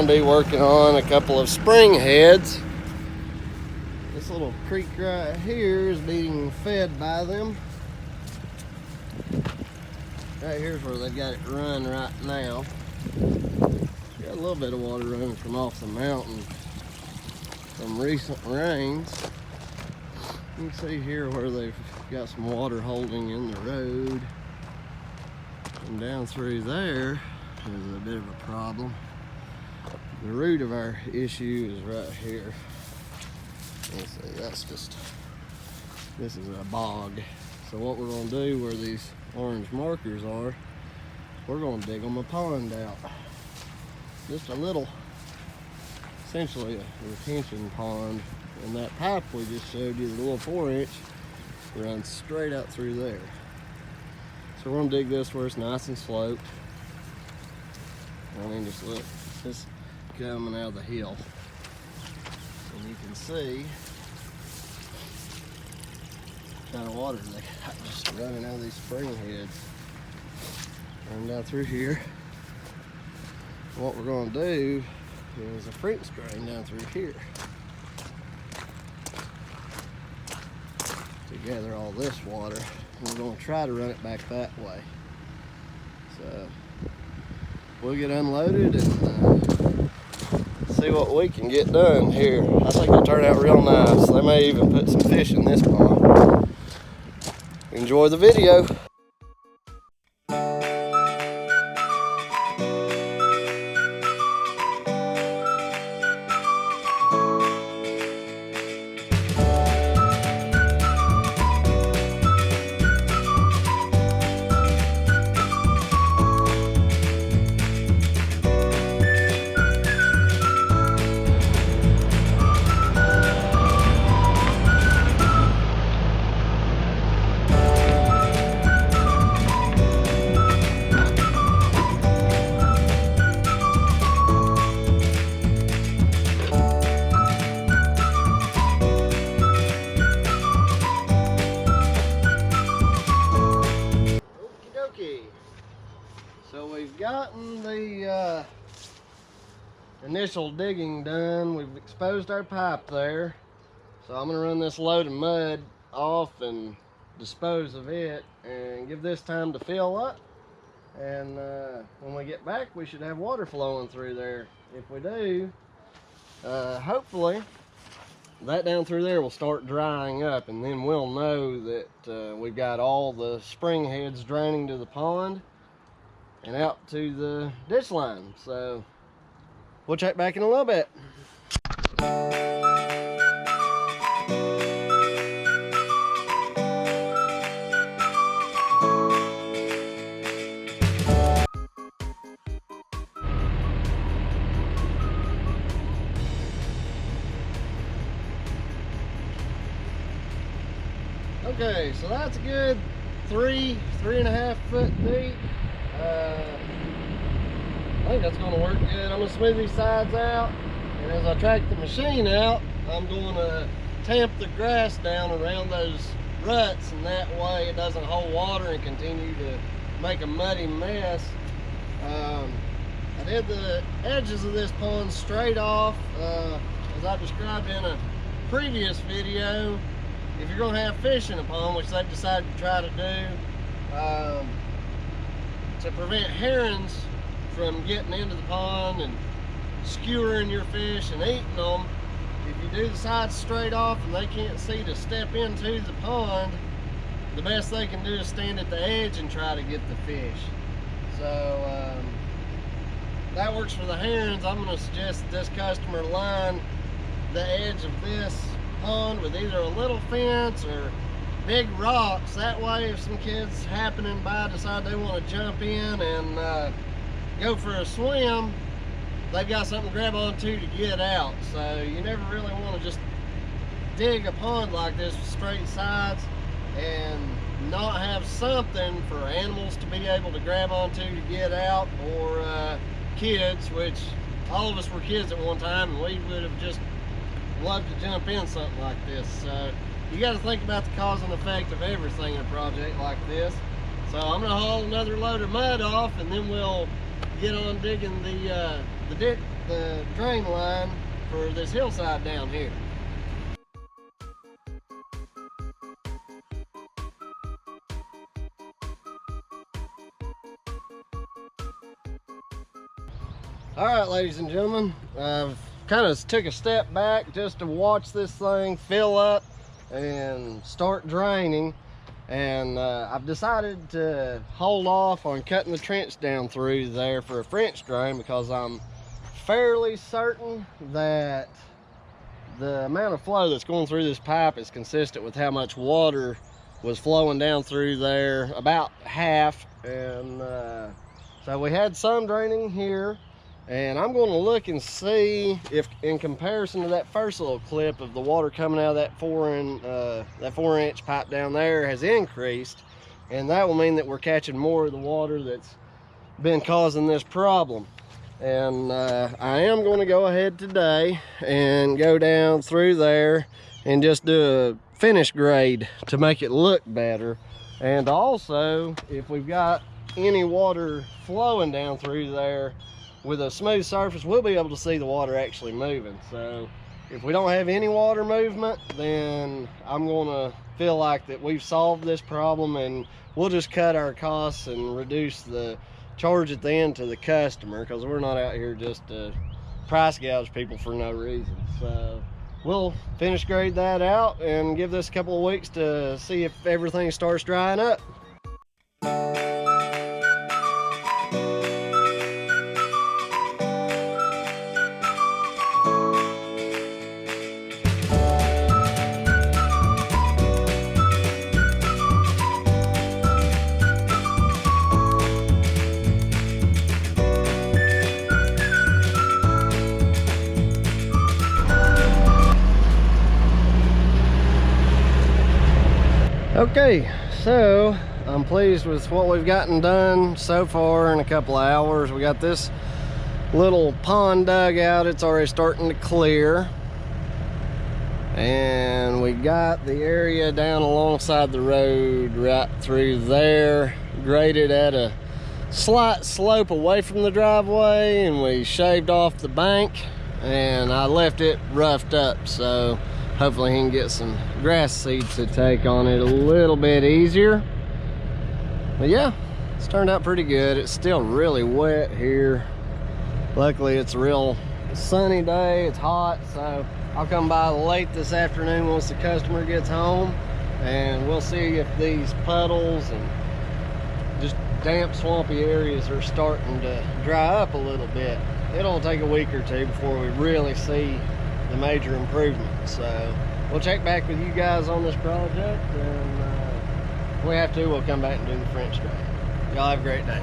going to be working on a couple of spring heads. This little creek right here is being fed by them. Right here's where they've got it run right now. Got a little bit of water running from off the mountain from recent rains. You can see here where they've got some water holding in the road. And down through there is a bit of a problem. The root of our issue is right here. Let's see, this is a bog. So what we're gonna do where these orange markers are, we're gonna dig them a pond out. Just a little, essentially a retention pond. And that pipe we just showed you, the little 4-inch, runs straight out through there. So we're gonna dig this where it's nice and sloped. I mean, just look, this coming out of the hill. And you can see kind of water they got just running out of these spring heads. Run down through here. What we're going to do is a French drain down through here to gather all this water. And we're going to try to run it back that way. So we'll get unloaded and see what we can get done here. I think it'll turn out real nice. They may even put some fish in this pond. Enjoy the video. So we've gotten the initial digging done. We've exposed our pipe there. So I'm gonna run this load of mud off and dispose of it and give this time to fill up. And when we get back, we should have water flowing through there. If we do, hopefully that down through there will start drying up, and then we'll know that we've got all the spring heads draining to the pond and out to the ditch line. So we'll check back in a little bit. Okay, so that's a good 3.5 foot deep. I think that's going to work good. I'm going to smooth these sides out, and as I track the machine out, I'm going to tamp the grass down around those ruts, and that way it doesn't hold water and continue to make a muddy mess. I did the edges of this pond straight off, as I described in a previous video. If you're going to have fish in a pond, which they've decided to try to do, to prevent herons from getting into the pond and skewering your fish and eating them, if you do the sides straight off and they can't see to step into the pond, the best they can do is stand at the edge and try to get the fish. So that works for the herons. I'm going to suggest that this customer line the edge of this pond with either a little fence or big rocks. That way, if some kids happening by decide they want to jump in and go for a swim, they've got something to grab onto to get out. So you never really want to just dig a pond like this with straight sides and not have something for animals to be able to grab onto to get out, or kids, which all of us were kids at one time and we would have just loved to jump in something like this. So you got to think about the cause and effect of everything in a project like this. So I'm going to haul another load of mud off, and then we'll get on digging the drain line for this hillside down here. All right, ladies and gentlemen, I've kind of took a step back just to watch this thing fill up and start draining, and I've decided to hold off on cutting the trench down through there for a French drain because I'm fairly certain that the amount of flow that's going through this pipe is consistent with how much water was flowing down through there, about half. And so we had some draining here, and I'm going to look and see if, in comparison to that first little clip of the water coming out of that 4-inch pipe down there, has increased, and that will mean that we're catching more of the water that's been causing this problem. And I am going to go ahead today and go down through there and just do a finish grade to make it look better. And also, if we've got any water flowing down through there with a smooth surface, we'll be able to see the water actually moving. So if we don't have any water movement, then I'm going to feel like that we've solved this problem, and we'll just cut our costs and reduce the charge at the end to the customer, because we're not out here just to price gouge people for no reason. So we'll finish grade that out and give this a couple of weeks to see if everything starts drying up. Okay, so I'm pleased with what we've gotten done so far in a couple of hours. We got this little pond dug out. It's already starting to clear. And we got the area down alongside the road right through there, graded at a slight slope away from the driveway, and we shaved off the bank, and I left it roughed up, so hopefully he can get some grass seeds to take on it a little bit easier. But yeah, it's turned out pretty good. It's still really wet here. Luckily it's a real sunny day, it's hot, so I'll come by late this afternoon once the customer gets home, and we'll see if these puddles and just damp, swampy areas are starting to dry up a little bit. It'll take a week or two before we really see the major improvement. So we'll check back with you guys on this project, and if we have to, we'll come back and do the French drain. Y'all have a great day.